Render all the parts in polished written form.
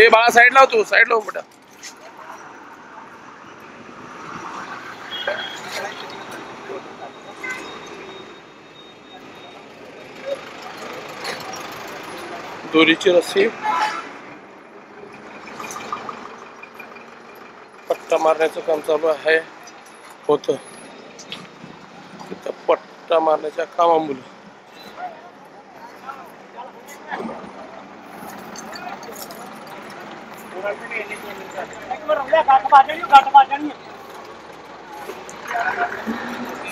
ते बाळा साईड लाव, तू साईड लाव बेटा. दोरीची रस्सी पट्टा मारण्याचं काम चालू आहे. होतं तिथं पट्टा मारण्याच्या कामामुळे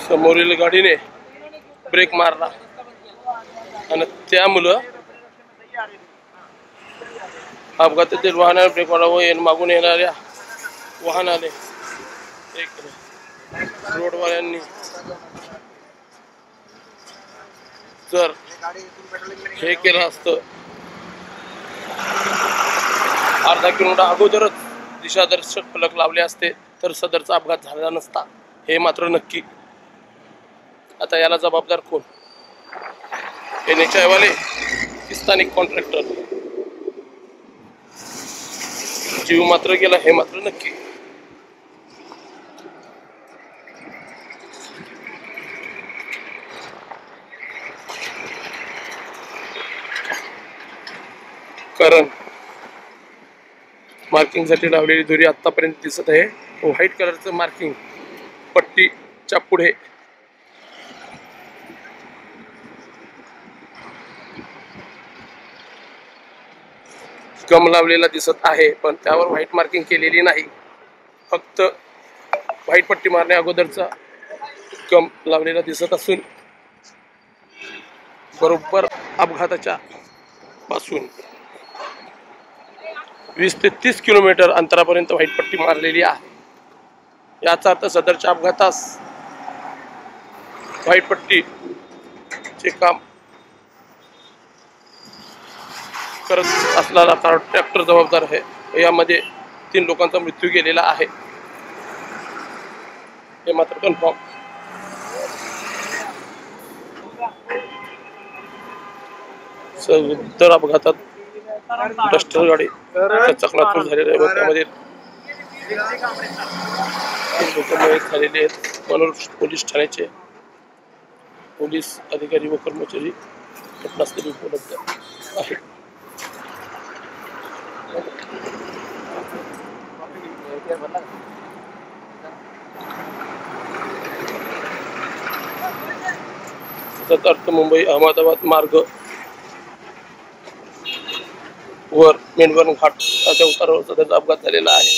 समोरील गाडीने ब्रेक मारला आणि त्यामुळं अपघातातील वाहनाने ब्रेक मारला व मागून येणाऱ्या वाहनाने रोडवाल्यांनी जर हे केलं असतं, अर्धा किलोमीटर अगोदरच दिशादर्शक फलक लावले असते तर सदरचा अपघात झाला नसता, हे मात्र नक्की. आता याला जबाबदार कोण? NHAI वाले की स्थानिक कॉन्ट्रॅक्टर? जीव मात्र गेला हे मात्र नक्की. कारण मार्किंग साठी लावलेली दोरी आतापर्यंत दिसत आहे. व्हाईट कलरचं मार्किंग पट्टीच्या पुढे गम लावलेला दिसत आहे, पण त्यावर व्हाईट मार्किंग केलेली नाही. फक्त व्हाईट पट्टी मारण्या अगोदरचा गम लावलेला दिसत असून बरोबर अपघाताच्या पासून 20 ते 30 किलोमीटर अंतरापर्यंत व्हाईट पट्टी मारलेली आहे. याचा अर्थ सदरच्या अपघातास व्हाईट पट्टीचे काम करत असणारा ट्रॅक्टर जबाबदार आहे. यामध्ये 3 लोकांचा मृत्यू गेलेला आहे, हे मात्र कन्फर्म. सदर अपघातात डस्टर गाडी चकनाचूर झालेली आहे व त्यामध्ये 3 लोक मयत झालेले आहेत. मनोर पोलीस ठाण्याचे पोलीस अधिकारी व कर्मचारी घटनास्थळी उपलब्ध आहेत. अर्थ मुंबई अहमदाबाद मार्ग वर मेंढवण घाटाच्या उतारावर सदरचा अपघात झालेला आहे.